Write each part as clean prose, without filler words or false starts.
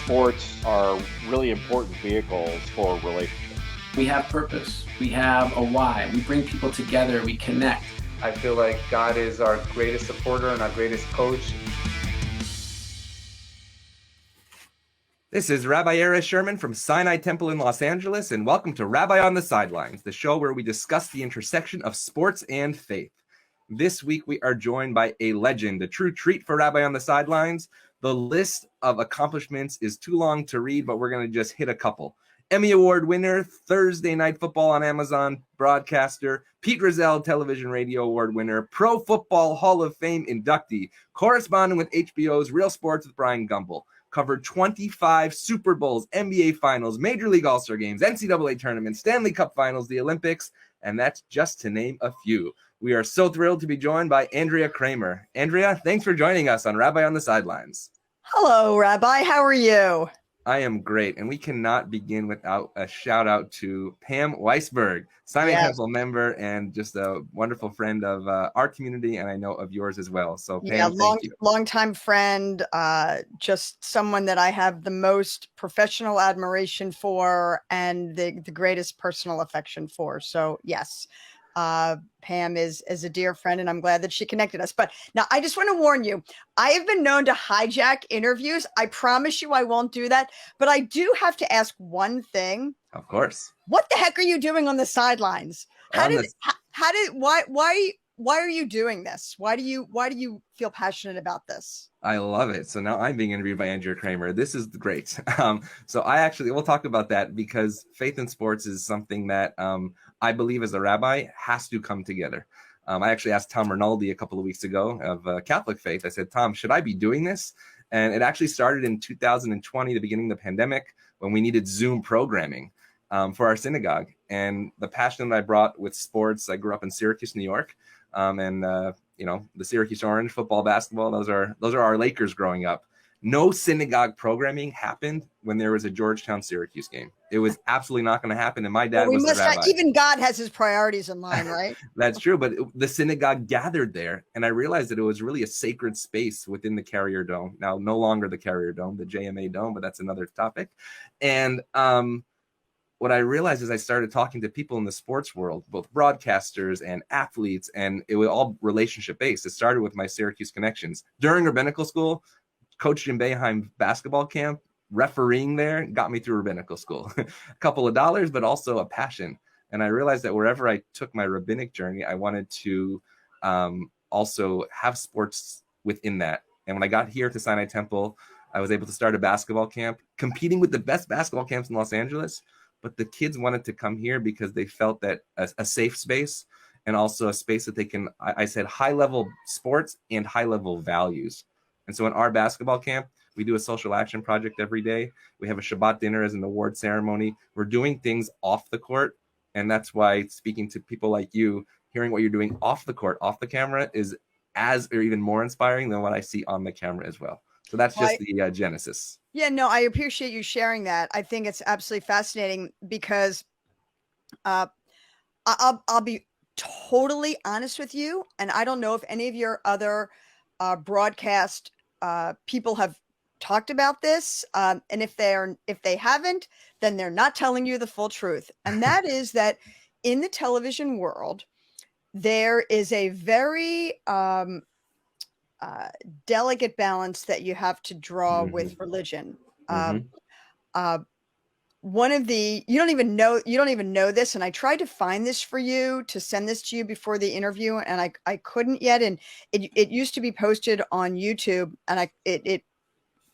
sports are really important vehicles for relationships. We have purpose. We have a why. We bring people together. We connect. I feel like God is our greatest supporter and our greatest coach. This is Rabbi Andrea Sherman from Sinai Temple in Los Angeles, and welcome to Rabbi on the Sidelines, the show where we discuss the intersection of sports and faith. This week, we are joined by a legend, a true treat for Rabbi on the Sidelines. The list of accomplishments is too long to read, but we're going to just hit a couple. Emmy Award winner, Thursday Night Football on Amazon broadcaster, Pete Rozelle Television Radio Award winner, Pro Football Hall of Fame inductee, correspondent with HBO's Real Sports with Bryant Gumbel, covered 25 Super Bowls, NBA Finals, Major League All-Star Games, NCAA tournaments, Stanley Cup Finals, the Olympics, and that's just to name a few. We are so thrilled to be joined by Andrea Kremer. Andrea, thanks for joining us on Rabbi on the Sidelines. Hello, Rabbi. How are you? I am great, and we cannot begin without a shout-out to Pam Weisberg, Sinai Temple member and just a wonderful friend of our community, and I know of yours as well. So, Pam, thank you. Long-time friend, just someone that I have the most professional admiration for and the greatest personal affection for. So, yes. Pam is a dear friend, and I'm glad that she connected us. But now I just want to warn you, I have been known to hijack interviews. I promise you I won't do that. But I do have to ask one thing. Of course. What the heck are you doing on the sidelines? Why are you doing this? Why do you feel passionate about this? I love it. So now I'm being interviewed by Andrea Kremer. This is great. So we'll talk about that because faith in sports is something that I believe as a rabbi has to come together. I actually asked Tom Rinaldi a couple of weeks ago of Catholic faith. I said, Tom, should I be doing this? And it actually started in 2020, the beginning of the pandemic, when we needed Zoom programming for our synagogue. And the passion that I brought with sports, I grew up in Syracuse, New York. The Syracuse Orange, football, basketball, those are our Lakers growing up. No synagogue programming happened when there was a Georgetown Syracuse game. It was absolutely not going to happen. And my dad was the rabbi. Even God has his priorities in line, right? That's true. But the synagogue gathered there. And I realized that it was really a sacred space within the Carrier Dome. Now, no longer the Carrier Dome, the JMA Dome, but that's another topic. And what I realized is I started talking to people in the sports world, both broadcasters and athletes, and it was all relationship based. It started with my Syracuse connections. During rabbinical school, Coach Jim Boeheim basketball camp, refereeing there got me through rabbinical school. A couple of dollars, but also a passion. And I realized that wherever I took my rabbinic journey, I wanted to also have sports within that. And when I got here to Sinai Temple, I was able to start a basketball camp, competing with the best basketball camps in Los Angeles. But the kids wanted to come here because they felt that a safe space and also a space that they can, I said, high-level sports and high-level values. And so in our basketball camp, we do a social action project every day. We have a Shabbat dinner as an award ceremony. We're doing things off the court. And that's why speaking to people like you, hearing what you're doing off the court, off the camera is as or even more inspiring than what I see on the camera as well. So that's just the genesis. Yeah, no, I appreciate you sharing that. I think it's absolutely fascinating because I'll be totally honest with you. And I don't know if any of your other broadcast people have talked about this. And if they haven't, then they're not telling you the full truth. And that is that in the television world, there is a very delicate balance that you have to draw with religion. One of the, you don't even know this. And I tried to find this for you to send this to you before the interview. And I couldn't yet. And it used to be posted on YouTube and it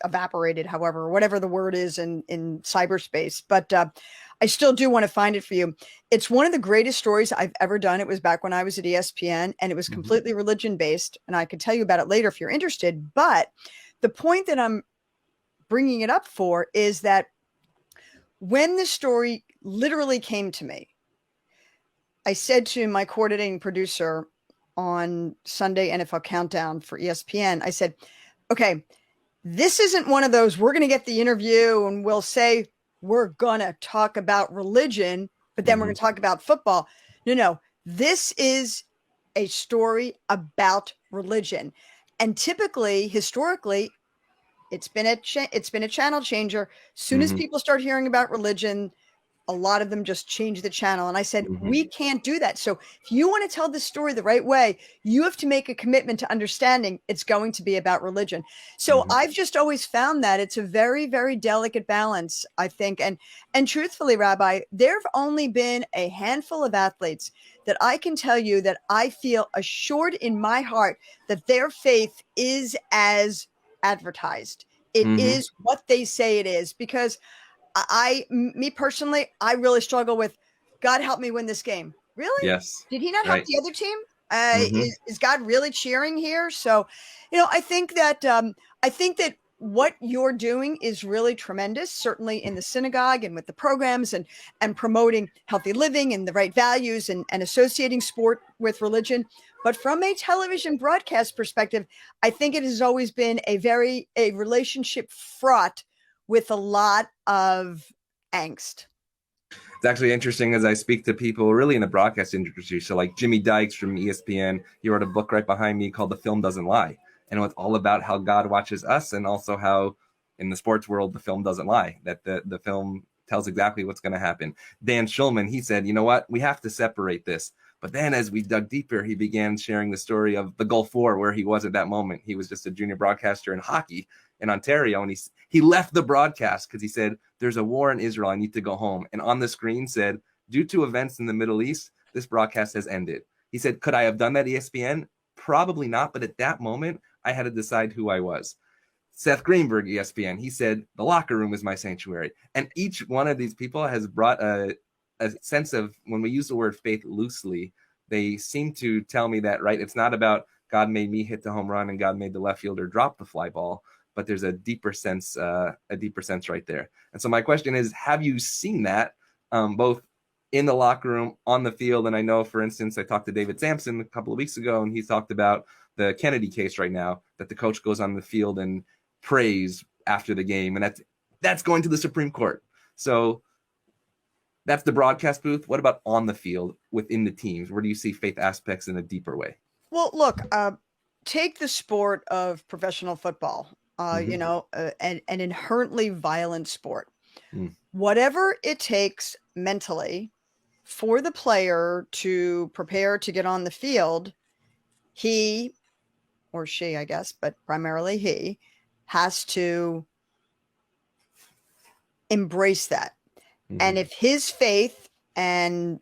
evaporated, however, whatever the word is in cyberspace. But I still do want to find it for you. It's one of the greatest stories I've ever done. It was back when I was at ESPN and it was completely religion based. And I could tell you about it later if you're interested. But the point that I'm bringing it up for is that when the story literally came to me, I said to my coordinating producer on Sunday NFL Countdown for ESPN, I said, okay, this isn't one of those, we're going to get the interview and we'll say, we're going to talk about religion, but then we're going to talk about football. No, this is a story about religion. And typically, historically, it's been a channel changer. Soon as Mhm. people start hearing about religion, a lot of them just change the channel. And I said, we can't do that. So if you want to tell this story the right way, you have to make a commitment to understanding it's going to be about religion. So I've just always found that it's a very, very delicate balance, I think. And truthfully, Rabbi, there have only been a handful of athletes that I can tell you that I feel assured in my heart that their faith is as advertised. It is what they say it is, because me personally, I really struggle with, God help me win this game. Really? Yes. Did he not help Right. the other team? Mhm. Is God really cheering here? So, I think that what you're doing is really tremendous, certainly in the synagogue and with the programs and promoting healthy living and the right values and associating sport with religion. But from a television broadcast perspective, I think it has always been a relationship fraught with a lot of angst. It's actually interesting as I speak to people really in the broadcast industry. So like Jimmy Dykes from ESPN, he wrote a book right behind me called The Film Doesn't Lie. And it's all about how God watches us, and also how in the sports world, the film doesn't lie, that the film tells exactly what's going to happen. Dan Schulman, he said, you know what, we have to separate this. But then as we dug deeper, he began sharing the story of the Gulf War, where he was at that moment. He was just a junior broadcaster in hockey in Ontario. And he left the broadcast because he said, there's a war in Israel. I need to go home. And on the screen said, due to events in the Middle East, this broadcast has ended. He said, could I have done that ESPN? Probably not. But at that moment, I had to decide who I was. Seth Greenberg, ESPN, he said, the locker room is my sanctuary. And each one of these people has brought a sense of, when we use the word faith loosely, they seem to tell me that, right, it's not about God made me hit the home run and God made the left fielder drop the fly ball, but there's a deeper sense right there. And so my question is, have you seen that both in the locker room, on the field? And I know, for instance, I talked to David Sampson a couple of weeks ago, and he talked about the Kennedy case right now, that the coach goes on the field and prays after the game, and that's going to the Supreme Court. So that's the broadcast booth. What about on the field within the teams? Where do you see faith aspects in a deeper way? Well, look, take the sport of professional football, an inherently violent sport. Whatever it takes mentally for the player to prepare to get on the field, he or she, I guess, but primarily he, has to embrace that. And if his faith and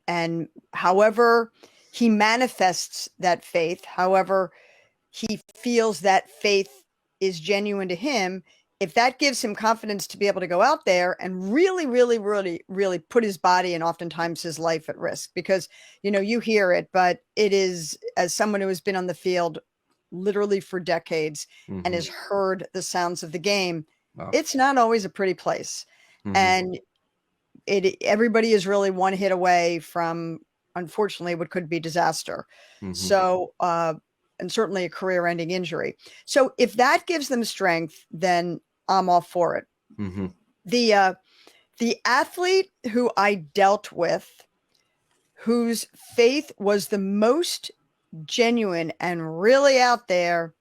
however he manifests that faith, however he feels that faith is genuine to him, if that gives him confidence to be able to go out there and really, really, really, really put his body and oftentimes his life at risk, because, you hear it, but it is, as someone who has been on the field literally for decades and has heard the sounds of the game, it's not always a pretty place. And everybody is really one hit away from, unfortunately, what could be disaster. So, and certainly a career-ending injury. So if that gives them strength, then I'm all for it. The athlete who I dealt with, whose faith was the most genuine and really out there,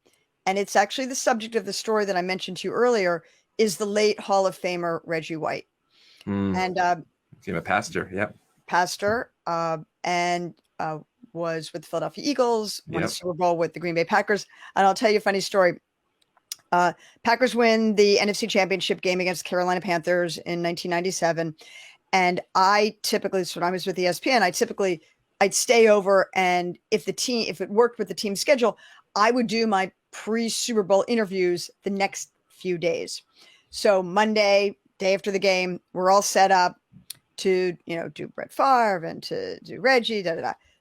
and it's actually the subject of the story that I mentioned to you earlier, is the late Hall of Famer Reggie White. And a pastor, pastor, and was with the Philadelphia Eagles, won a Super Bowl with the Green Bay Packers. And I'll tell you a funny story. Packers win the NFC Championship game against the Carolina Panthers in 1997. And I typically, so when I was with ESPN, I'd stay over, and if it worked with the team schedule, I would do my pre-Super Bowl interviews the next few days. So Monday, day after the game, we're all set up to, do Brett Favre and to do Reggie,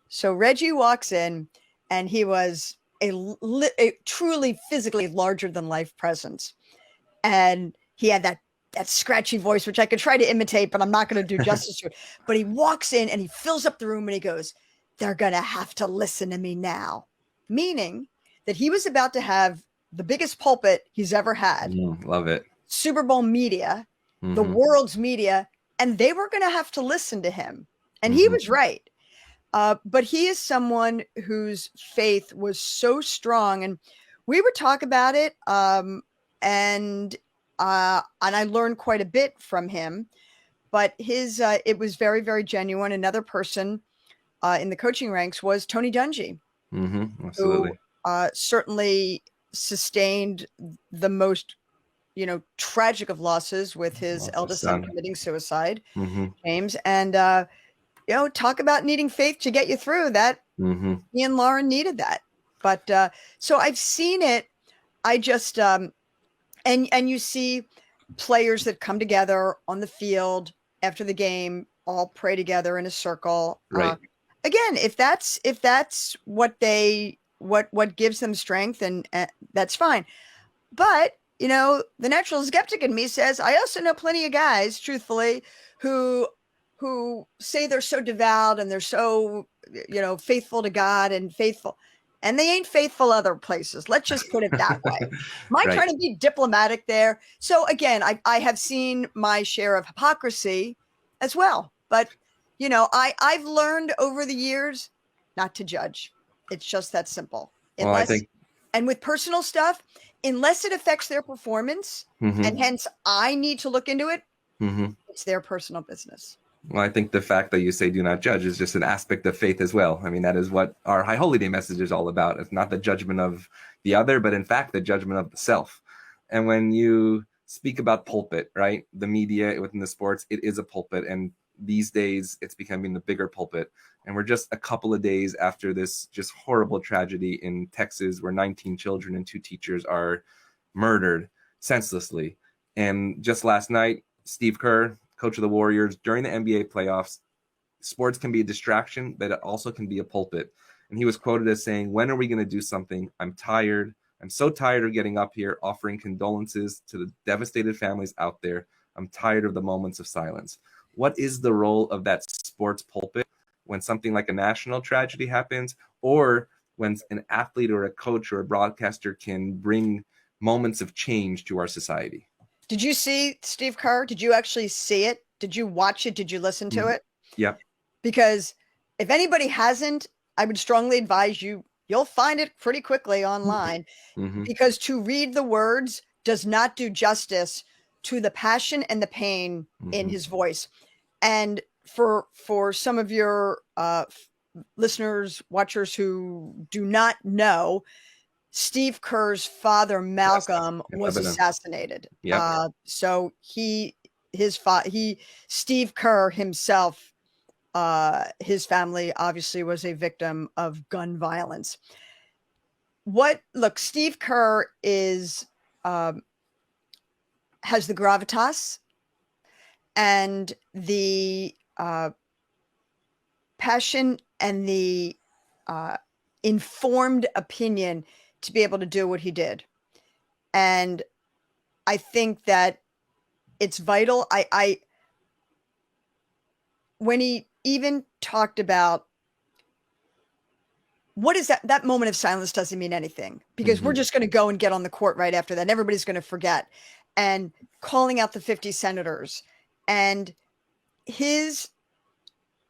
So Reggie walks in, and he was a truly physically larger than life presence. And he had that scratchy voice, which I could try to imitate, but I'm not going to do justice to it. But he walks in and he fills up the room and he goes, "They're going to have to listen to me now." Meaning that he was about to have the biggest pulpit he's ever had. Love it. Super Bowl media, the world's media, and they were going to have to listen to him. And he was right. But he is someone whose faith was so strong. And we would talk about it. And I learned quite a bit from him. But his it was very, very genuine. Another person in the coaching ranks was Tony Dungy, Absolutely. who certainly sustained the most, tragic of losses with his eldest son committing suicide, James. And talk about needing faith to get you through that. He and Lauren needed that. But so I've seen it. I just and you see players that come together on the field after the game, all pray together in a circle. Right. Again, if that's what gives them strength, and that's fine. But the natural skeptic in me says, I also know plenty of guys, truthfully, who say they're so devout and they're so faithful to God and faithful, and they ain't faithful other places. Let's just put it that way. Am I trying to be diplomatic there? So again, I have seen my share of hypocrisy as well. But, I've learned over the years not to judge. It's just that simple. And with personal stuff, unless it affects their performance, and hence I need to look into it, it's their personal business. Well, I think the fact that you say do not judge is just an aspect of faith as well. I mean, that is what our High Holy Day message is all about. It's not the judgment of the other, but in fact, the judgment of the self. And when you speak about pulpit, right, the media within the sports, it is a pulpit. And these days, it's becoming the bigger pulpit. And we're just a couple of days after this just horrible tragedy in Texas where 19 children and 2 teachers are murdered senselessly. And just last night, Steve Kerr, coach of the Warriors, during the NBA playoffs, sports can be a distraction, but it also can be a pulpit. And he was quoted as saying, when are we going to do something? I'm tired. I'm so tired of getting up here, offering condolences to the devastated families out there. I'm tired of the moments of silence. What is the role of that sports pulpit when something like a national tragedy happens, or when an athlete or a coach or a broadcaster can bring moments of change to our society? Did you see Steve Kerr? Did you actually see it? Did you watch it? Did you listen to it? Yeah. Because if anybody hasn't, I would strongly advise you'll find it pretty quickly online, because to read the words does not do justice to the passion and the pain in his voice. And for some of your listeners, watchers who do not know, Steve Kerr's father, Malcolm, was assassinated. Yep. So Steve Kerr himself, his family obviously was a victim of gun violence. Steve Kerr has the gravitas and the passion and the informed opinion to be able to do what he did. And I think that it's vital. When he even talked about what is that moment of silence doesn't mean anything, because we're just going to go and get on the court right after that. And everybody's going to forget, and calling out the 50 senators, and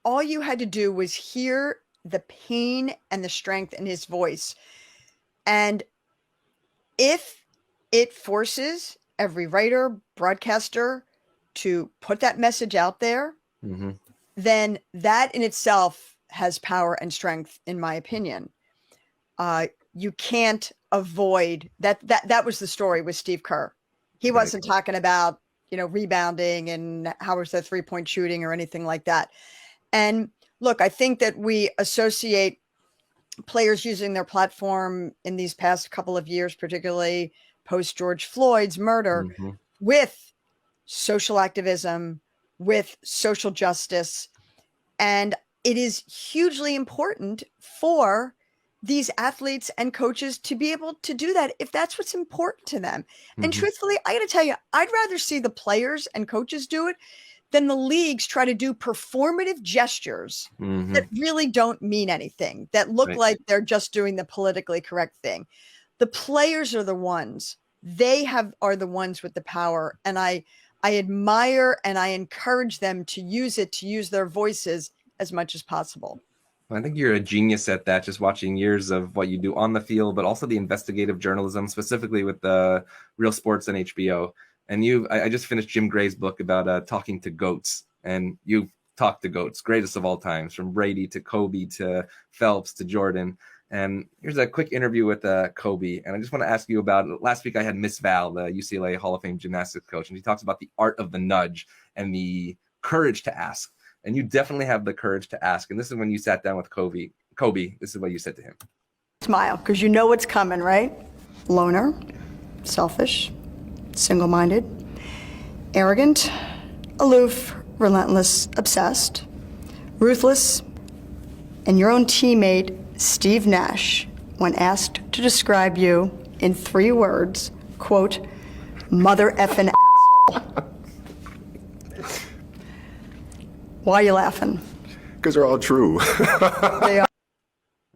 all you had to do was hear the pain and the strength in his voice. And if it forces every writer, broadcaster to put that message out there, then that in itself has power and strength, in my opinion. You can't avoid that. That was the story with Steve Kerr. He wasn't talking about, rebounding and how was the 3-point shooting or anything like that. And look, I think that we associate players using their platform in these past couple of years, particularly post George Floyd's murder, with social activism, with social justice. And it is hugely important for these athletes and coaches to be able to do that if that's what's important to them. And truthfully, I got to tell you, I'd rather see the players and coaches do it than the leagues try to do performative gestures that really don't mean anything, that look like they're just doing the politically correct thing. The players are the ones, are the ones with the power. And I admire and I encourage them to use their voices as much as possible. I think you're a genius at that, just watching years of what you do on the field, but also the investigative journalism, specifically with the Real Sports and HBO. And I just finished Jim Gray's book about talking to goats, and you've talked to goats, greatest of all times, from Brady to Kobe to Phelps to Jordan. And here's a quick interview with Kobe. And I just want to ask you about, last week I had Miss Val, the UCLA Hall of Fame gymnastics coach, and she talks about the art of the nudge and the courage to ask. And you definitely have the courage to ask. And this is when you sat down with Kobe, this is what you said to him. Smile, because you know what's coming, right? Loner, selfish, single-minded, arrogant, aloof, relentless, obsessed, ruthless, and your own teammate, Steve Nash, when asked to describe you in 3 words, quote, mother effing asshole. Why are you laughing? Because they're all true. They are.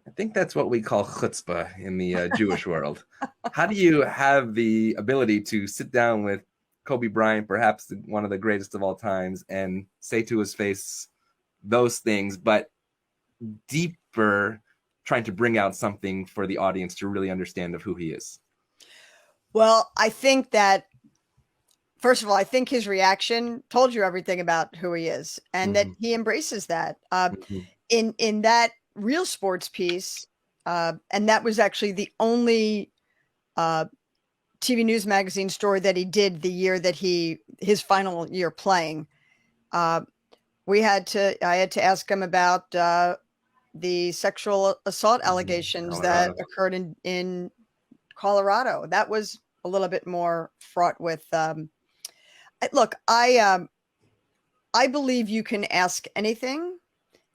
I think that's what we call chutzpah in the Jewish world. How do you have the ability to sit down with Kobe Bryant, perhaps one of the greatest of all times, and say to his face those things, but deeper, trying to bring out something for the audience to really understand of who he is? Well, I think that, first of all, I think his reaction told you everything about who he is, and that he embraces that. In that Real Sports piece, and that was actually the only TV News Magazine story that he did the year that his final year playing. I had to ask him about the sexual assault allegations that occurred in Colorado. That was a little bit more fraught with. Look, I believe you can ask anything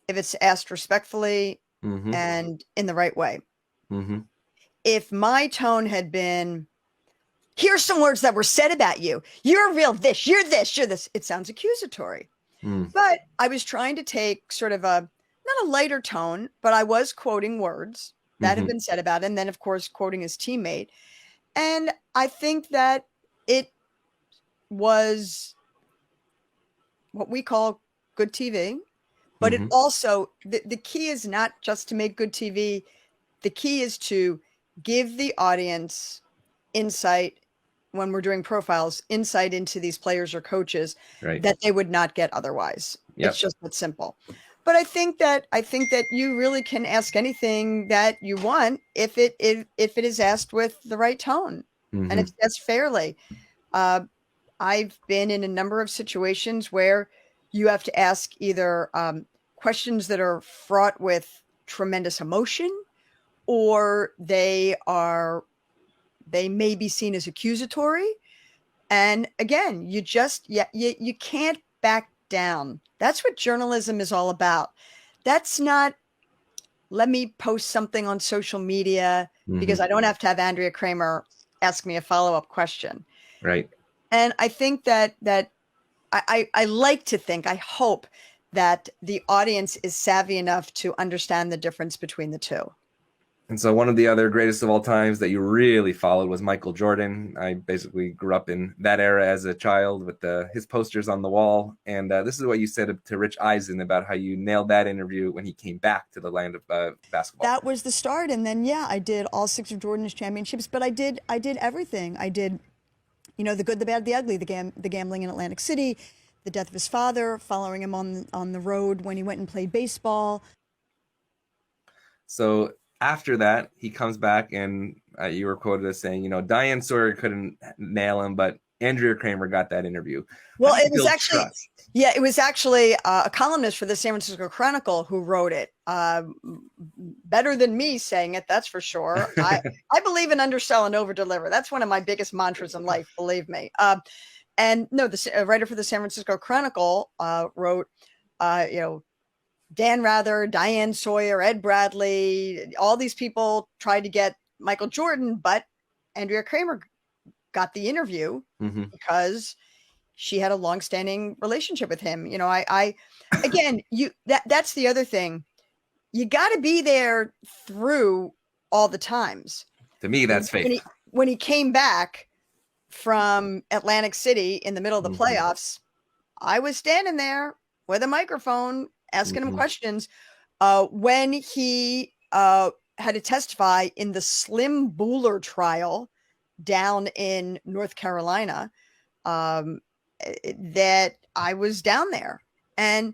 if it's asked respectfully and in the right way. If my tone had been, here's some words that were said about you, you're real this, you're this, you're this, it sounds accusatory. But I was trying to take sort of not a lighter tone, but I was quoting words that have been said about him, and then of course quoting his teammate. And I think that it was what we call good TV, but it also, the key is not just to make good TV. The key is to give the audience insight when we're doing profiles, insight into these players or coaches that they would not get otherwise. It's just that simple. But I think that you really can ask anything that you want if it is asked with the right tone and if it's asked fairly. I've been in a number of situations where you have to ask either questions that are fraught with tremendous emotion, or they may be seen as accusatory. And again, you can't back down. That's what journalism is all about. That's not, let me post something on social media because I don't have to have Andrea Kremer ask me a follow-up question. Right. And I think that I like to think, I hope that the audience is savvy enough to understand the difference between the two. And so one of the other greatest of all times that you really followed was Michael Jordan. I basically grew up in that era as a child with his posters on the wall. And this is what you said to Rich Eisen about how you nailed that interview when he came back to the land of basketball. That was the start. And then, I did all 6 of Jordan's championships, but I did everything. I did, the good, the bad, the ugly, the gambling in Atlantic City, the death of his father, following him on the road when he went and played baseball. So after that, he comes back, and you were quoted as saying, Diane Sawyer couldn't nail him, but Andrea Kremer got that interview. Well, it was actually a columnist for the San Francisco Chronicle who wrote it. Better than me saying it, that's for sure. I believe in undersell and over-deliver. That's one of my biggest mantras in life, believe me. And no, the writer for the San Francisco Chronicle wrote, Dan Rather, Diane Sawyer, Ed Bradley, all these people tried to get Michael Jordan, but Andrea Kremer got the interview because she had a longstanding relationship with him. That's the other thing. You got to be there through all the times. To me, that's fake. When he came back from Atlantic City in the middle of the playoffs, I was standing there with a microphone asking him questions. When he had to testify in the Slim Buller trial down in North Carolina, that I was down there. And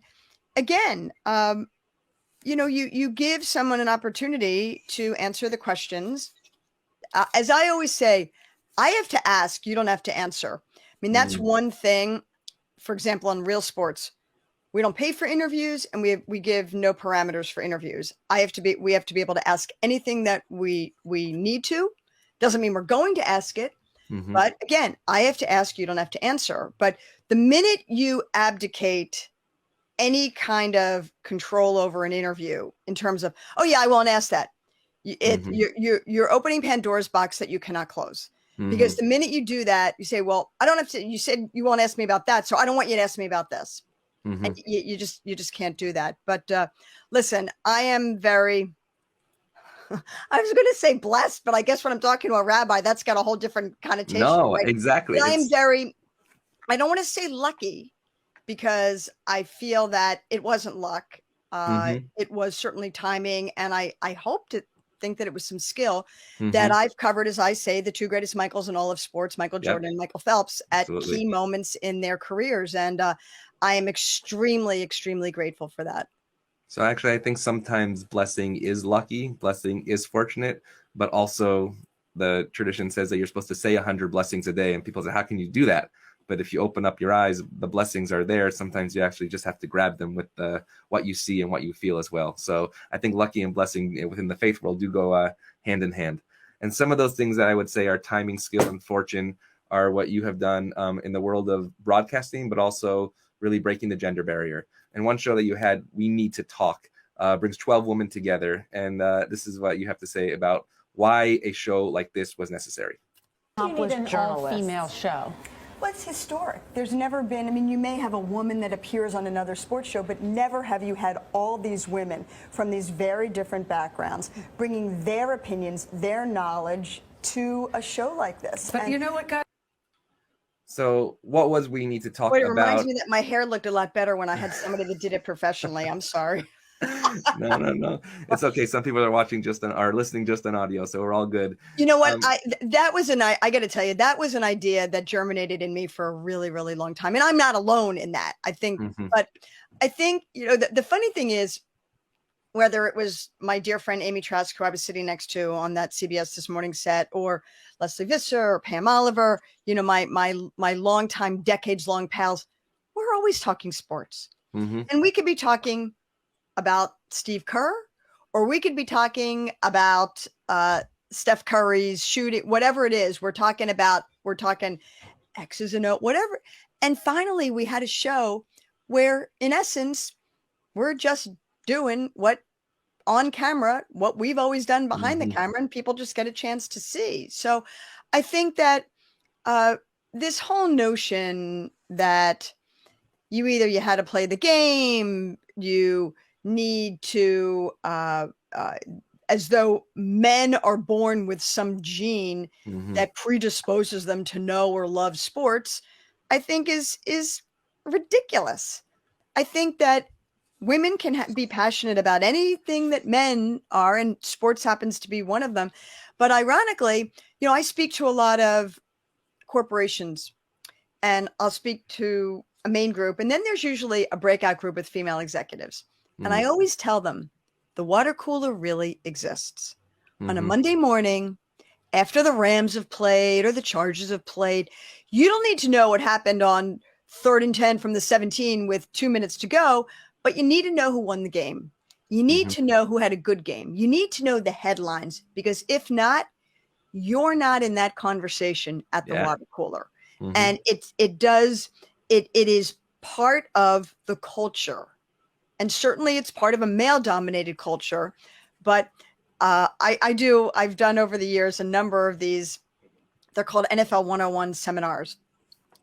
again, you give someone an opportunity to answer the questions. As I always say, I have to ask, you don't have to answer. I mean, that's one thing. For example, on Real Sports, we don't pay for interviews, and we give no parameters for interviews. We have to be able to ask anything that we need to. Doesn't mean we're going to ask it. But again, I have to ask, you don't have to answer. But the minute you abdicate any kind of control over an interview in terms of, oh yeah, I won't ask that. You're opening Pandora's box that you cannot close. Because the minute you do that, you say, well, I don't have to, you said you won't ask me about that, so I don't want you to ask me about this. And you just can't do that. But listen, I am very, I was going to say blessed, but I guess when I'm talking to a rabbi, that's got a whole different connotation. No, right? exactly. I am very, I don't want to say lucky, because I feel that it wasn't luck. It was certainly timing. And I hope to think that it was some skill that I've covered, as I say, the two greatest Michaels in all of sports, Michael Jordan and Michael Phelps, at key moments in their careers. And I am extremely, extremely grateful for that. So actually, I think sometimes blessing is lucky, blessing is fortunate, but also the tradition says that you're supposed to say 100 blessings a day. And people say, how can you do that? But if you open up your eyes, the blessings are there. Sometimes you actually just have to grab them with what you see and what you feel as well. So I think lucky and blessing within the faith world do go hand in hand. And some of those things that I would say are timing, skill, and fortune are what you have done in the world of broadcasting, but also really breaking the gender barrier. And one show that you had, We Need to Talk, brings 12 women together. And this is what you have to say about why a show like this was necessary. You need an all-female show. Well, it's historic. There's never been, I mean, you may have a woman that appears on another sports show, but never have you had all these women from these very different backgrounds bringing their opinions, their knowledge to a show like this. But you know what, guys? So what was We Need to Talk Wait, it about? reminds me that my hair looked a lot better when I had somebody that did it professionally. I'm sorry. No. It's okay. Some people are listening just on audio, so we're all good. You know what? I got to tell you, that was an idea that germinated in me for a really, really long time. And I'm not alone in that, I think. But I think, the funny thing is, whether it was my dear friend Amy Trask, who I was sitting next to on that CBS This Morning set, or Leslie Visser or Pam Oliver, my longtime, decades-long pals, we're always talking sports. And we could be talking about Steve Kerr, or we could be talking about Steph Curry's shooting, whatever it is. We're talking X's and O's, whatever. And finally, we had a show where, in essence, we're just doing what we've always done behind the camera, and people just get a chance to see. So I think that this whole notion that you had to play the game, you need to, as though men are born with some gene that predisposes them to know or love sports, I think is ridiculous. I think that women can be passionate about anything that men are, and sports happens to be one of them. But ironically, I speak to a lot of corporations, and I'll speak to a main group, and then there's usually a breakout group with female executives. And I always tell them, the water cooler really exists. On a Monday morning, after the Rams have played or the Chargers have played, you don't need to know what happened on 3rd and 10 from the 17 with 2 minutes to go, but you need to know who won the game. You need to know who had a good game. You need to know the headlines, because if not, you're not in that conversation at the water cooler. And it is part of the culture. And certainly it's part of a male-dominated culture. But I've done over the years a number of these, they're called NFL 101 seminars,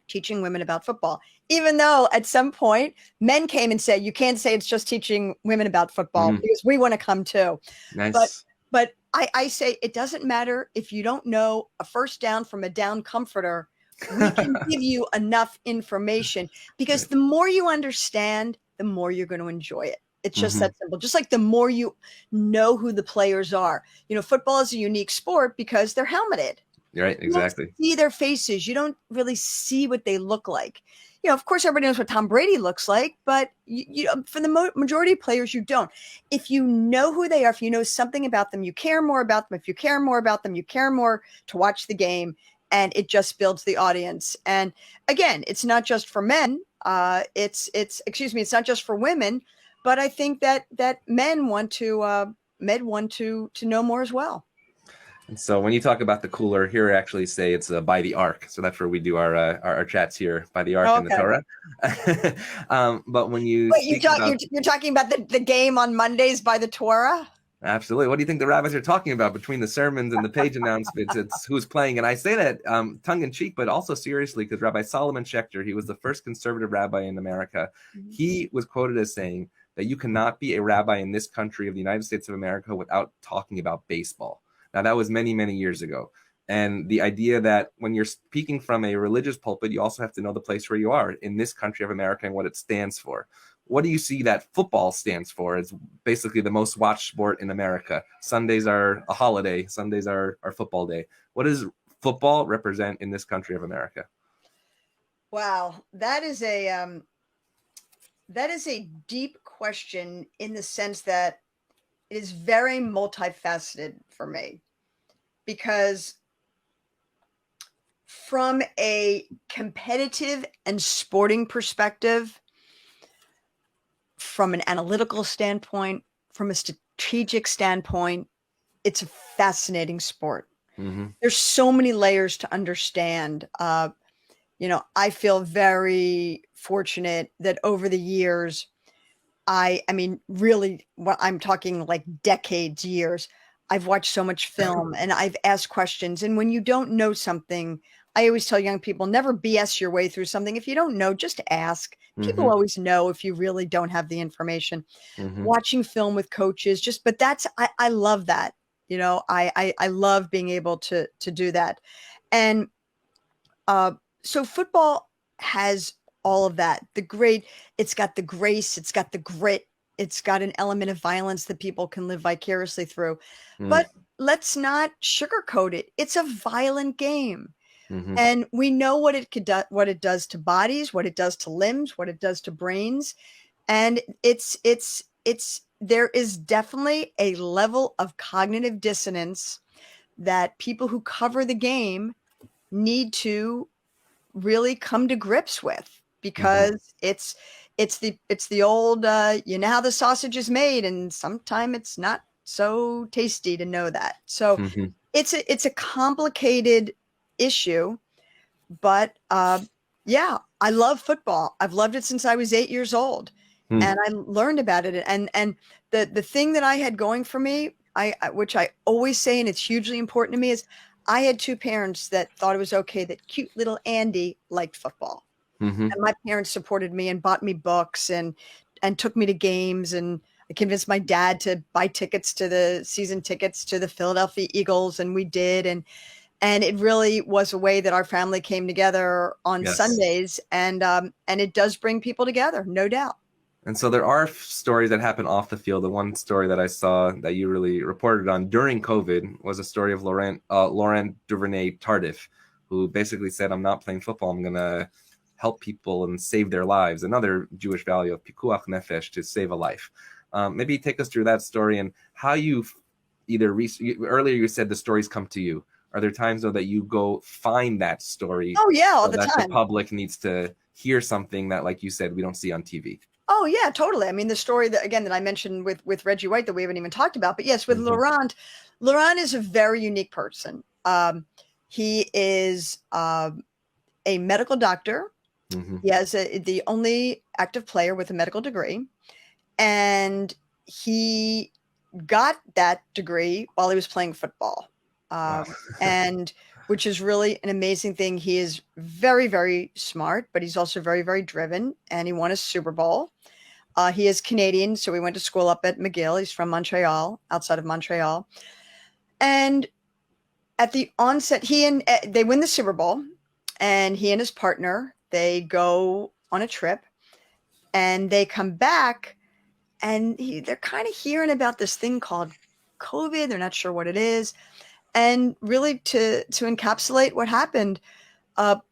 teaching women about football. Even though at some point men came and said, you can't say it's just teaching women about football because we want to come too. Nice. But I say it doesn't matter if you don't know a first down from a down comforter. We can give you enough information, because the more you understand, the more you're going to enjoy it. It's just that simple. Just like the more you know who the players are. Football is a unique sport because they're helmeted. Right, exactly. You don't see their faces. You don't really see what they look like. Of course, everybody knows what Tom Brady looks like, but for the majority of players, you don't. If you know who they are, if you know something about them, you care more about them. If you care more about them, you care more to watch the game, and it just builds the audience. And again, it's not just for men. It's not just for women, but I think that men want to know more as well. And so when you talk about the cooler, here I actually say it's by the Ark. So that's where we do our chats here, by the Ark in the Torah. But when you you're talking about the game on Mondays by the Torah? Absolutely. What do you think the rabbis are talking about between the sermons and the page announcements? It's who's playing. And I say that tongue in cheek, but also seriously, because Rabbi Solomon Schechter, he was the first conservative rabbi in America. Mm-hmm. He was quoted as saying that you cannot be a rabbi in this country of the United States of America without talking about baseball. Now, that was many, many years ago. And the idea that when you're speaking from a religious pulpit, you also have to know the place where you are in this country of America and what it stands for. What do you see that football stands for? It's basically the most watched sport in America. Sundays are a holiday. Sundays are football day. What does football represent in this country of America? Wow, that is a deep question in the sense that it is very multifaceted for me, because from a competitive and sporting perspective, from an analytical standpoint, from a strategic standpoint, it's a fascinating sport. Mm-hmm. There's so many layers to understand. I feel very fortunate that over the years, I mean, really, I'm talking like decades, years, I've watched so much film and I've asked questions. And when you don't know something, I always tell young people, never BS your way through something. If you don't know, just ask. People mm-hmm. always know if you really don't have the information. Mm-hmm. Watching film with coaches, but I love that. I love being able to do that. And so football has all of that. It's got the grace, it's got the grit, it's got an element of violence that people can live vicariously through. But let's not sugarcoat it. It's a violent game. Mm-hmm. And we know what it does to bodies, what it does to limbs, what it does to brains. And there is definitely a level of cognitive dissonance that people who cover the game need to really come to grips with, because mm-hmm. it's the old how the sausage is made, and sometimes it's not so tasty to know that. So mm-hmm. it's a complicated issue, but I love football. I've loved it since I was 8 years old, and I learned about it. And the thing that I had going for me, which I always say, and it's hugely important to me, is I had two parents that thought it was okay that cute little Andy liked football. Mm-hmm. And my parents supported me and bought me books and took me to games. And I convinced my dad to buy season tickets to the Philadelphia Eagles. And we did. And it really was a way that our family came together on Sundays. And it does bring people together, no doubt. And so there are stories that happen off the field. The one story that I saw that you really reported on during COVID was a story of Laurent Duvernay-Tardif, who basically said, I'm not playing football. I'm going to help people and save their lives. Another Jewish value of pikuach nefesh, to save a life. Maybe take us through that story and how you earlier you said the stories come to you. Are there times, though, that you go find that story? Oh, yeah, all the time. The public needs to hear something that, like you said, we don't see on TV. Oh, yeah, totally. I mean, the story that I mentioned with Reggie White that we haven't even talked about. But yes, with mm-hmm. Laurent is a very unique person. He is a medical doctor. Mm-hmm. He has the only active player with a medical degree. And he got that degree while he was playing football. Wow. And which is really an amazing thing. He is very, very smart, but he's also very, very driven. And he won a Super Bowl. He is Canadian, so we went to school up at McGill. He's from Montreal, outside of Montreal. And at the onset, they win the Super Bowl, and he and his partner, they go on a trip, and they come back, and they're kind of hearing about this thing called COVID. They're not sure what it is. And really to encapsulate what happened,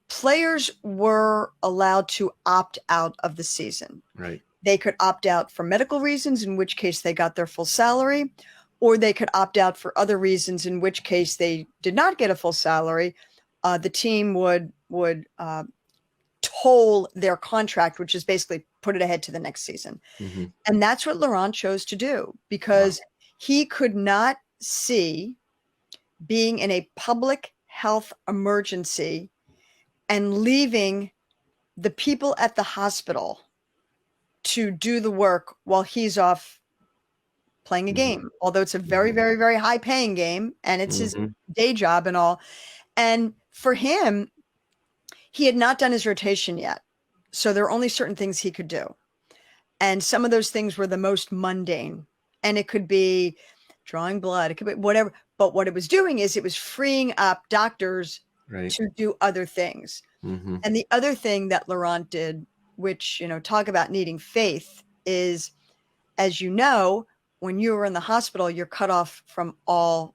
players were allowed to opt out of the season. Right. They could opt out for medical reasons, in which case they got their full salary, or they could opt out for other reasons, in which case they did not get a full salary. The team would toll their contract, which is basically put it ahead to the next season. Mm-hmm. And that's what Laurent chose to do, because he could not see being in a public health emergency and leaving the people at the hospital to do the work while he's off playing a game, although it's a very, very, very high paying game and it's his day job and all. And for him, he had not done his rotation yet. So there are only certain things he could do. And some of those things were the most mundane, and it could be drawing blood, it could be whatever. But what it was doing is it was freeing up doctors to do other things. Mm-hmm. And the other thing that Laurent did, which, you know, talk about needing faith, is, as you know, when you were in the hospital, you're cut off from all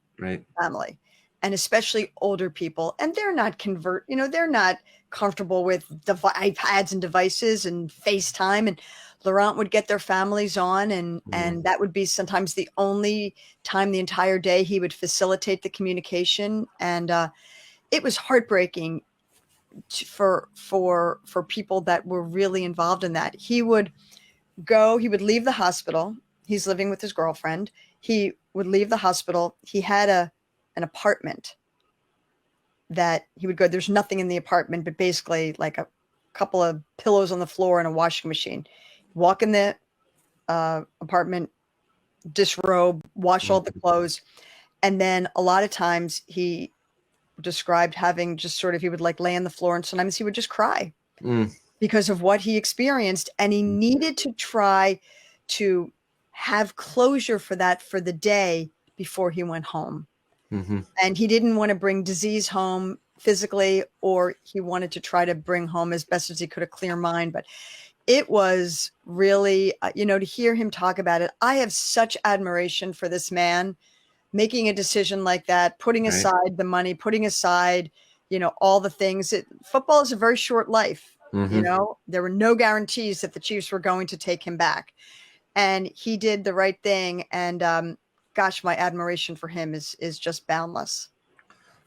family, and especially older people. And they're not they're not comfortable with iPads and devices and FaceTime. And Laurent would get their families on, and that would be sometimes the only time the entire day he would facilitate the communication. And it was heartbreaking for people that were really involved in that. He would leave the hospital. He's living with his girlfriend. He would leave the hospital. He had an apartment that he would go. There's nothing in the apartment, but basically like a couple of pillows on the floor and a washing machine. Walk in the apartment, disrobe, wash all the clothes. And then a lot of times he described having just he would like lay on the floor, and sometimes he would just cry because of what he experienced. And he needed to try to have closure for that for the day before he went home. Mm-hmm. And he didn't want to bring disease home physically, or he wanted to try to bring home as best as he could a clear mind. But it was really, to hear him talk about it, I have such admiration for this man making a decision like that, putting aside the money, putting aside, all the things. Football is a very short life. Mm-hmm. There were no guarantees that the Chiefs were going to take him back. And he did the right thing. And gosh, my admiration for him is just boundless.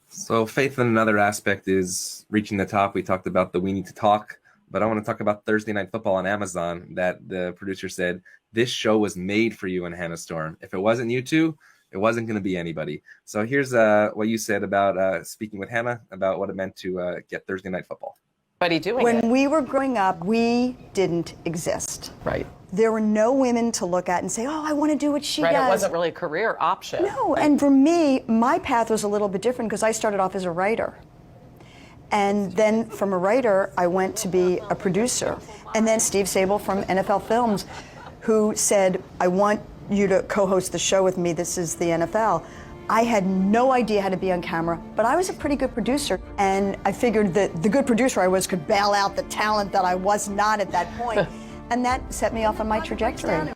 So faith in another aspect is reaching the top. We talked about the We Need to Talk, but I want to talk about Thursday Night Football on Amazon, that the producer said, this show was made for you and Hannah Storm. If it wasn't you two, it wasn't going to be anybody. So here's what you said about speaking with Hannah about what it meant to get Thursday Night Football. When we were growing up, we didn't exist. Right. There were no women to look at and say, oh, I want to do what she does. It wasn't really a career option. No, and for me, my path was a little bit different because I started off as a writer. And then from a writer, I went to be a producer. And then Steve Sable from NFL Films, who said, I want you to co-host the show with me. This is the NFL. I had no idea how to be on camera, but I was a pretty good producer. And I figured that the good producer I was could bail out the talent that I was not at that point. And that set me off on my trajectory.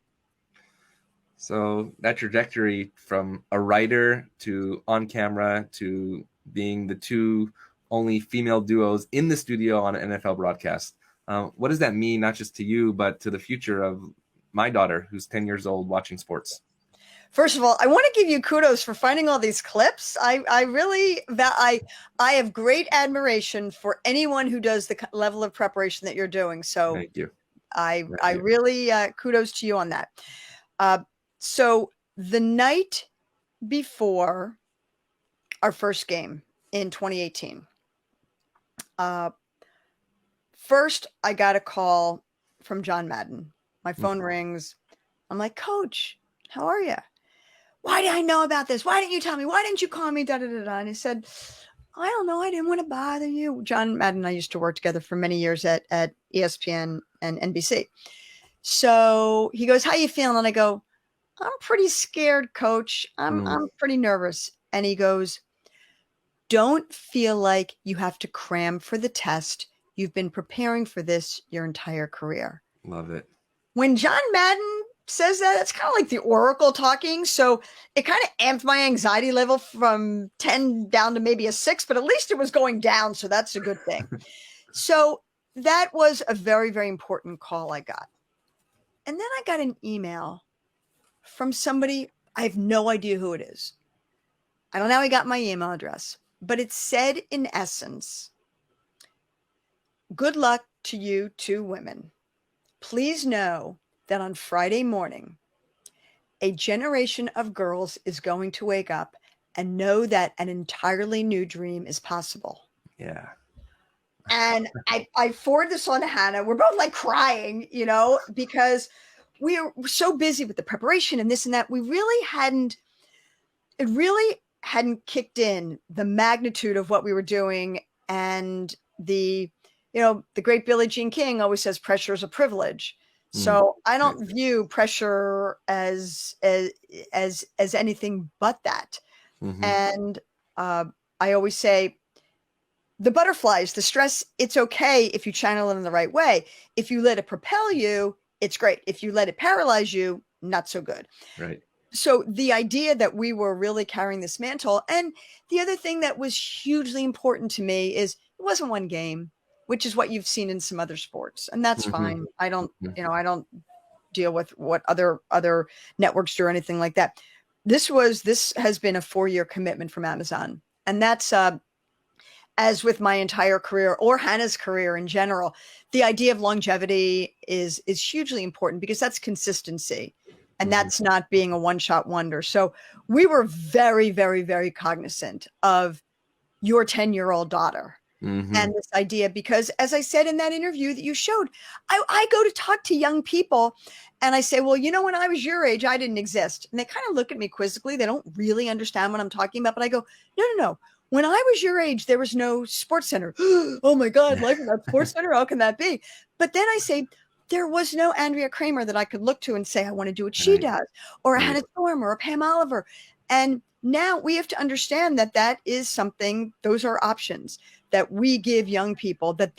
So that trajectory from a writer to on camera to being the two only female duos in the studio on an NFL broadcast. What does that mean, not just to you, but to the future of my daughter, who's 10 years old, watching sports? First of all, I want to give you kudos for finding all these clips. I have great admiration for anyone who does the level of preparation that you're doing. So thank you. I really kudos to you on that. So the night before our first game in 2018, first I got a call from John Madden. My phone rings. I'm like, Coach, how are you? Why did I know about this? Why didn't you tell me? Why didn't you call me? Da, da, da, da. And he said, I don't know. I didn't want to bother you. John Madden and I used to work together for many years at ESPN and NBC. So he goes, how you feeling? And I go, I'm pretty scared, Coach. I'm pretty nervous. And he goes, don't feel like you have to cram for the test. You've been preparing for this your entire career. Love it. When John Madden says that, it's kind of like the oracle talking. So it kind of amped my anxiety level from 10 down to maybe a 6, but at least it was going down. So that's a good thing. So that was a very, very important call I got. And then I got an email from somebody, I have no idea who it is. I don't know how he got my email address, but it said in essence, good luck to you two women. Please know that on Friday morning, a generation of girls is going to wake up and know that an entirely new dream is possible. Yeah. And I forwarded this on to Hannah. We're both like crying, you know, because we are so busy with the preparation and this and that. It really hadn't kicked in the magnitude of what we were doing. And the great Billie Jean King always says pressure is a privilege. So I don't view pressure as anything but that. Mm-hmm. And I always say, the butterflies, the stress, it's okay if you channel it in the right way. If you let it propel you, it's great. If you let it paralyze you, not so good. Right. So the idea that we were really carrying this mantle, and the other thing that was hugely important to me is it wasn't one game, which is what you've seen in some other sports, and that's fine. I don't deal with what other networks do or anything like that. This has been a 4-year commitment from Amazon, and that's as with my entire career or Hannah's career in general, the idea of longevity is hugely important because that's consistency. And that's not being a one-shot wonder. So we were very, very, very cognizant of your 10-year-old daughter and this idea, because as I said in that interview that you showed, I go to talk to young people and I say, well, when I was your age, I didn't exist. And they kind of look at me quizzically. They don't really understand what I'm talking about. But I go, no. When I was your age, there was no sports center. Oh my God, life without sports center. How can that be? But then I say, there was no Andrea Kremer that I could look to and say, I want to do what she does, or a Hannah Storm or a Pam Oliver. And now we have to understand that is something, those are options that we give young people that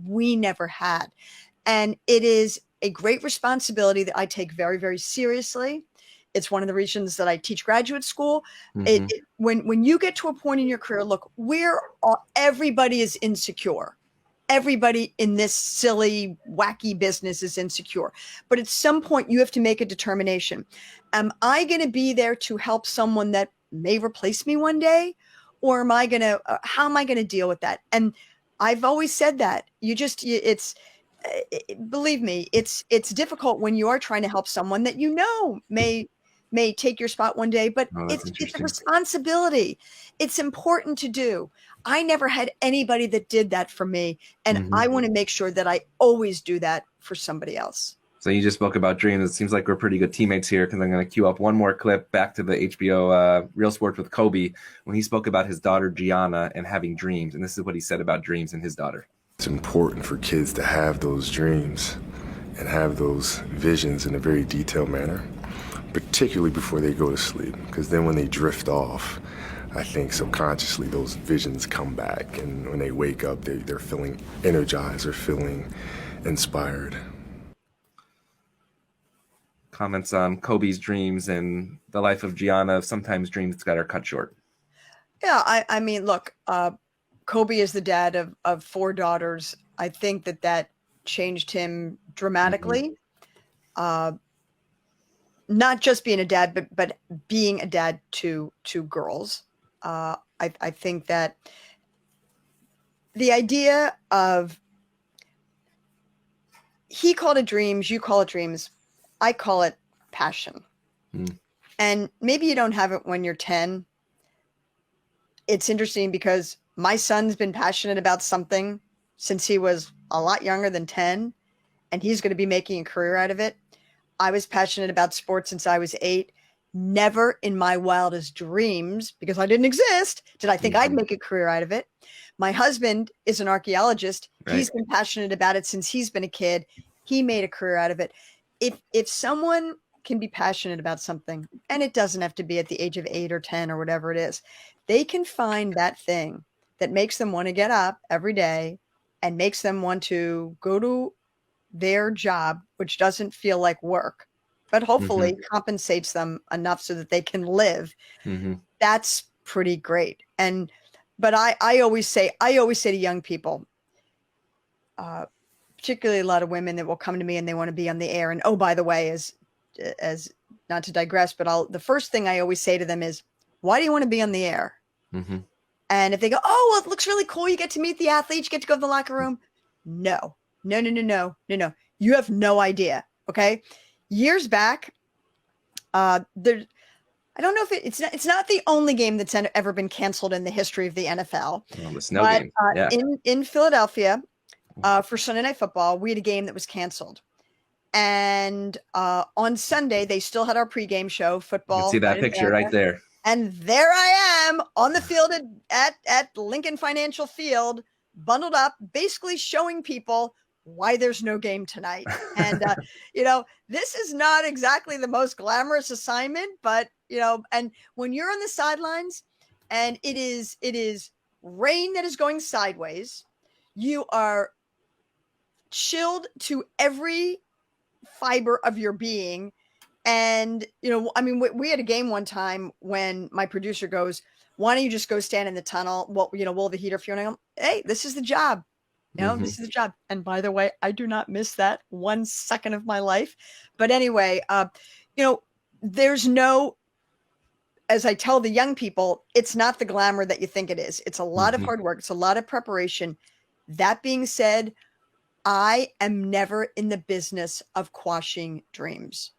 we never had. And it is a great responsibility that I take very, very seriously. It's one of the reasons that I teach graduate school. When you get to a point in your career, look, everybody is insecure. Everybody in this silly, wacky business is insecure. But at some point, you have to make a determination. Am I going to be there to help someone that may replace me one day? Or how am I going to deal with that? And I've always said that. Believe me, it's difficult when you are trying to help someone that may take your spot one day, but it's a responsibility. It's important to do. I never had anybody that did that for me. And I want to make sure that I always do that for somebody else. So you just spoke about dreams. It seems like we're pretty good teammates here because I'm going to cue up one more clip back to the HBO Real Sports with Kobe when he spoke about his daughter, Gianna, and having dreams. And this is what he said about dreams and his daughter. It's important for kids to have those dreams and have those visions in a very detailed manner, particularly before they go to sleep, because then when they drift off, I think subconsciously those visions come back, and when they wake up, they're feeling energized or feeling inspired. Comments on Kobe's dreams and the life of Gianna. Sometimes dreams got her cut short. Yeah, I mean, look, Kobe is the dad of 4 daughters. I think that changed him dramatically. Not just being a dad, but being a dad to girls. I think that the idea of, he called it dreams, you call it dreams, I call it passion. And maybe you don't have it when you're 10. It's interesting because my son's been passionate about something since he was a lot younger than 10, and he's going to be making a career out of it. I was passionate about sports since I was 8. Never in my wildest dreams, because I didn't exist, did I think I'd make a career out of it. My husband is an archaeologist. Right. He's been passionate about it since he's been a kid. He made a career out of it. If someone can be passionate about something, and it doesn't have to be at the age of 8 or 10 or whatever it is, they can find that thing that makes them want to get up every day and makes them want to go to their job, which doesn't feel like work, but hopefully compensates them enough so that they can live. That's pretty great. But I always say to young people, particularly a lot of women that will come to me and they want to be on the air. And oh, by the way, as not to digress, but the first thing I always say to them is, why do you want to be on the air? And if they go, oh, well, it looks really cool, you get to meet the athletes, you get to go to the locker room. No. You have no idea. Okay. Years back, I don't know if it's not the only game that's ever been canceled in the history of the NFL. The snow game. Yeah. In Philadelphia, for Sunday Night Football, we had a game that was canceled. And on Sunday, they still had our pregame show, football. You can see that picture right there. And there I am on the field at Lincoln Financial Field, bundled up, basically showing people why there's no game tonight. And, this is not exactly the most glamorous assignment, but, and when you're on the sidelines and it is rain that is going sideways, you are chilled to every fiber of your being. And, we had a game one time when my producer goes, why don't you just go stand in the tunnel? We'll the heater fuel. And I go, hey, this is the job. This is the job. And by the way, I do not miss that 1 second of my life. But anyway, there's no, as I tell the young people, it's not the glamour that you think it is. It's a lot of hard work. It's a lot of preparation. That being said, I am never in the business of quashing dreams.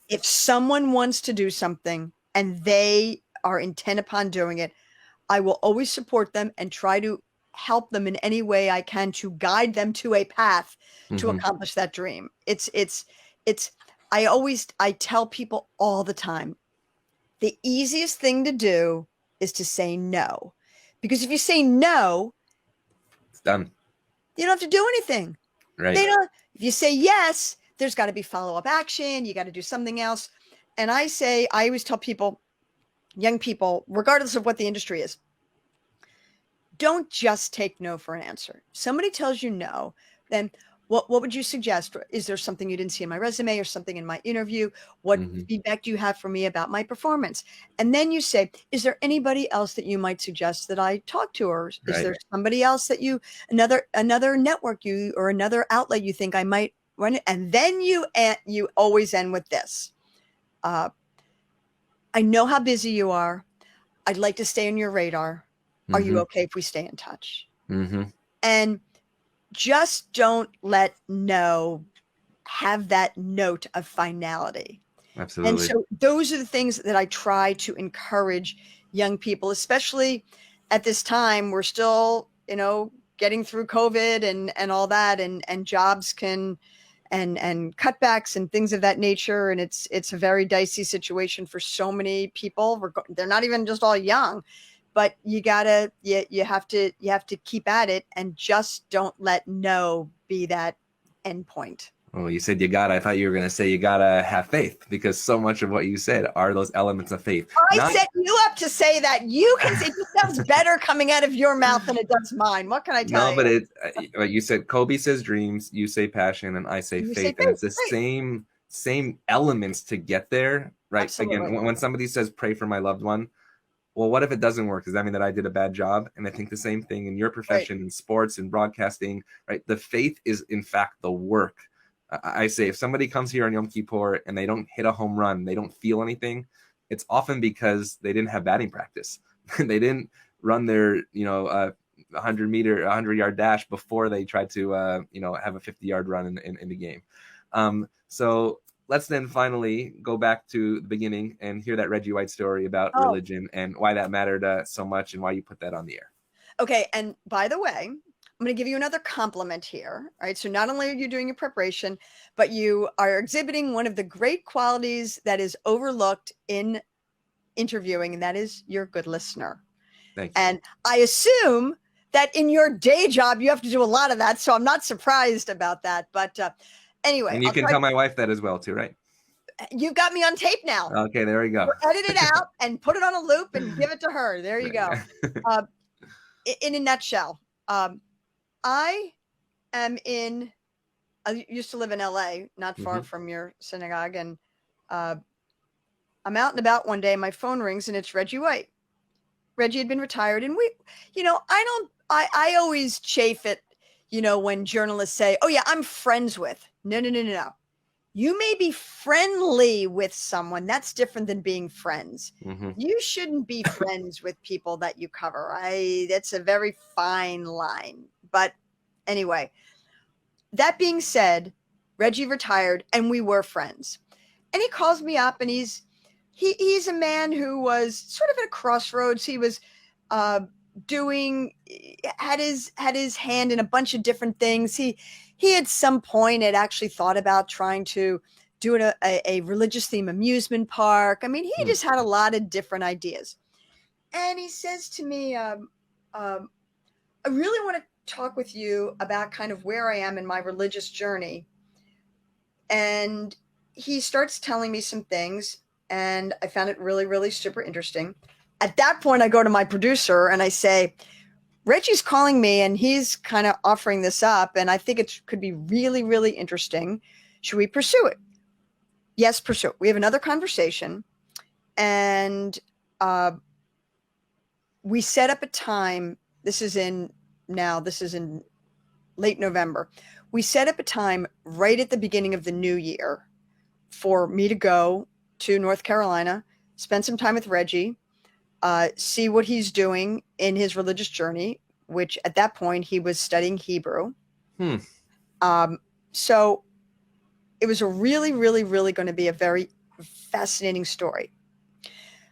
If someone wants to do something and they are intent upon doing it, I will always support them and try to help them in any way I can to guide them to a path to accomplish that dream. I tell people all the time, the easiest thing to do is to say no, because if you say no, it's done. You don't have to do anything. Right. If you say yes, there's got to be follow-up action. You got to do something else. And I always tell people, young people, regardless of what the industry is, don't just take no for an answer. Somebody tells you no, then what would you suggest? Is there something you didn't see in my resume or something in my interview? What feedback do you have for me about my performance? And then you say, is there anybody else that you might suggest that I talk to? Or is there somebody else that another network or another outlet you think I might run it? And then you always end with this. I know how busy you are. I'd like to stay on your radar. Are you okay if we stay in touch? And just don't let no have that note of finality. Absolutely. And so those are the things that I try to encourage young people, especially at this time. We're still, getting through COVID and all that, and jobs and cutbacks and things of that nature. And it's a very dicey situation for so many people. They're not even just all young, but you have to keep at it, and just don't let no be that end point. Oh, you said I thought you were going to say you got to have faith, because so much of what you said are those elements of faith. I set you up to say that. You can say it sounds better coming out of your mouth than it does mine. What can I tell you? No, but you said Kobe says dreams, you say passion, and I say faith. And it's the same elements to get there, right? Absolutely. Again, when somebody says pray for my loved one, well, what if it doesn't work? Does that mean that I did a bad job? And I think the same thing in your profession, in sports and broadcasting, right? The faith is, in fact, the work. I say if somebody comes here on Yom Kippur and they don't hit a home run, they don't feel anything, it's often because they didn't have batting practice. They didn't run their, 100-yard dash before they tried to, have a 50-yard run in the game. So let's then finally go back to the beginning and hear that Reggie White story about religion and why that mattered so much and why you put that on the air. Okay. And by the way, I'm going to give you another compliment here. Right. So not only are you doing your preparation, but you are exhibiting one of the great qualities that is overlooked in interviewing, and that is you're a good listener. Thank you. And I assume that in your day job, you have to do a lot of that. So I'm not surprised about that. But anyway. And you can tell my wife that as well, too, right? You've got me on tape now. Okay, there we go. We'll edit it out and put it on a loop and give it to her. There you go. In a nutshell, I am in I used to live in LA, not far from your synagogue. And I'm out and about one day, my phone rings and it's Reggie White. Reggie had been retired. And I always chafe at, when journalists say, oh yeah, I'm friends with. No. You may be friendly with someone. That's different than being friends. You shouldn't be friends with people that you cover. That's a very fine line. But anyway, that being said, Reggie retired and we were friends. And he calls me up, and he's a man who was sort of at a crossroads. He was had his hand in a bunch of different things. He at some point had actually thought about trying to do a religious theme amusement park. I mean, he just had a lot of different ideas. And he says to me, I really want to talk with you about kind of where I am in my religious journey. And he starts telling me some things, and I found it really, really super interesting. At that point, I go to my producer and I say, Reggie's calling me and he's kind of offering this up, and I think it could be really, really interesting. Should we pursue it? Yes, pursue it. We have another conversation, and we set up a time. This is in late November. We set up a time right at the beginning of the new year for me to go to North Carolina, spend some time with Reggie, see what he's doing in his religious journey, which at that point he was studying Hebrew. So it was a really, really, really going to be a very fascinating story.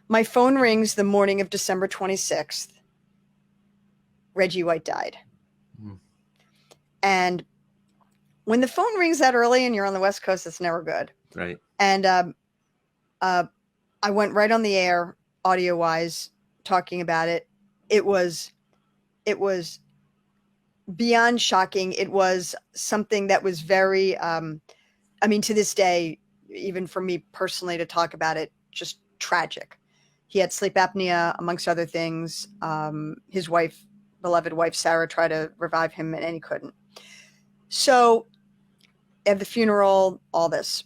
My phone rings the morning of December 26th. Reggie White died. And when the phone rings that early and you're on the West Coast, it's never good. Right. And I went right on the air, audio wise, talking about it. It was beyond shocking. It was something that was very, to this day, even for me personally to talk about it, just tragic. He had sleep apnea, amongst other things. His wife, beloved wife, Sarah, tried to revive him and he couldn't. So at the funeral, all this.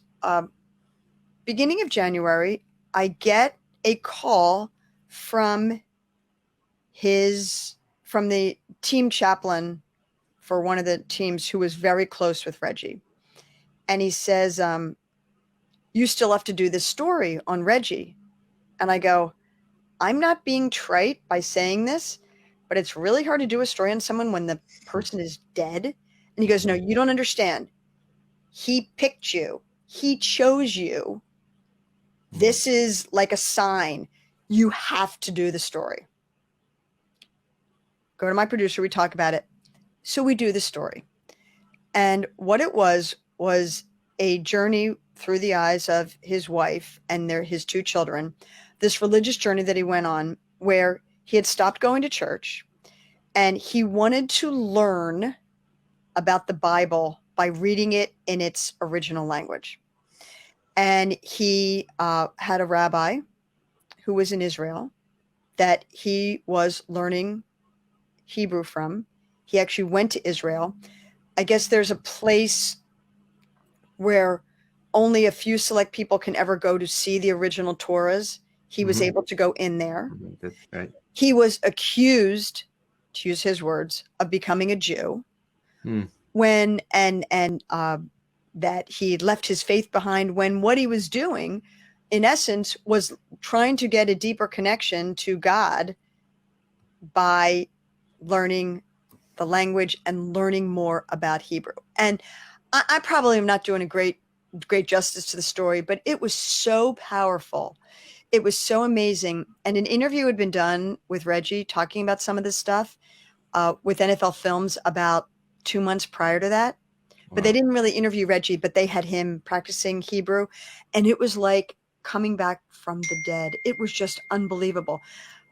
Beginning of January, I get a call from the team chaplain for one of the teams who was very close with Reggie. And he says, you still have to do this story on Reggie. And I go, I'm not being trite by saying this, but it's really hard to do a story on someone when the person is dead. And he goes, no, you don't understand. He picked you. He chose you. This is like a sign. You have to do the story. Go to my producer. We talk about it. So we do the story. And what it was a journey through the eyes of his wife and his two children, this religious journey that he went on where he had stopped going to church and he wanted to learn about the Bible by reading it in its original language. And he had a rabbi who was in Israel that he was learning Hebrew from. He actually went to Israel. I guess there's a place where only a few select people can ever go to see the original Torahs. He was able to go in there. That's right. He was accused, to use his words, of becoming a Jew. That he left his faith behind when what he was doing, in essence, was trying to get a deeper connection to God by learning the language and learning more about Hebrew. And I probably am not doing a great justice to the story, but it was so powerful. It was so amazing. And an interview had been done with Reggie talking about some of this stuff with NFL Films about 2 months prior to that. But they didn't really interview Reggie, but they had him practicing Hebrew. And it was like coming back from the dead. It was just unbelievable.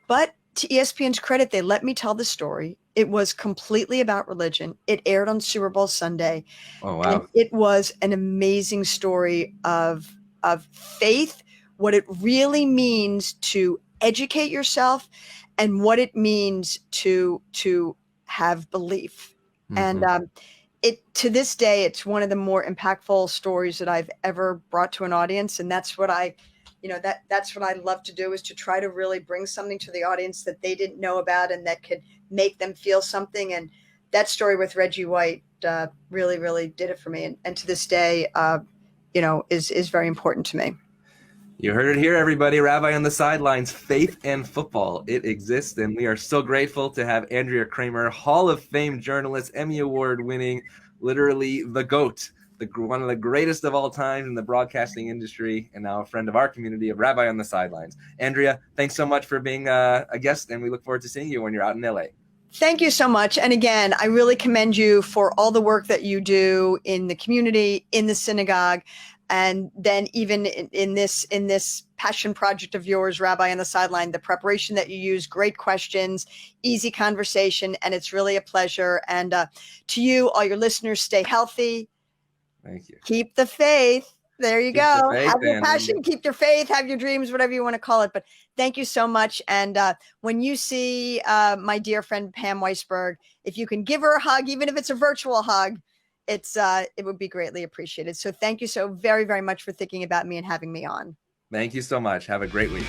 But to ESPN's credit, they let me tell the story. It was completely about religion. It aired on Super Bowl Sunday. Oh, wow. And it was an amazing story of faith, what it really means to educate yourself and what it means to have belief. And to this day, it's one of the more impactful stories that I've ever brought to an audience. And that's what that's what I love to do, is to try to really bring something to the audience that they didn't know about and that could make them feel something. And that story with Reggie White really, really did it for me. And to this day, is very important to me. You heard it here, everybody. Rabbi on the Sidelines, faith and football. It exists, and we are so grateful to have Andrea Kremer, Hall of Fame journalist, Emmy Award winning, literally the GOAT, one of the greatest of all time in the broadcasting industry, and now a friend of our community of Rabbi on the Sidelines. Andrea, thanks so much for being a guest, and we look forward to seeing you when you're out in LA. Thank you so much. And again, I really commend you for all the work that you do in the community, in the synagogue, and then even in this passion project of yours, Rabbi on the Sideline, the preparation that you use, great questions, easy conversation, and it's really a pleasure. And to you, all your listeners, stay healthy. Thank you. Keep the faith. There you Keep go. the faith, have your and passion, keep your faith, have your dreams, whatever you want to call it. But thank you so much. And when you see my dear friend Pam Weisberg, if you can give her a hug, even if it's a virtual hug, it would be greatly appreciated. So thank you so very, very much for thinking about me and having me on. Thank you so much. Have a great week.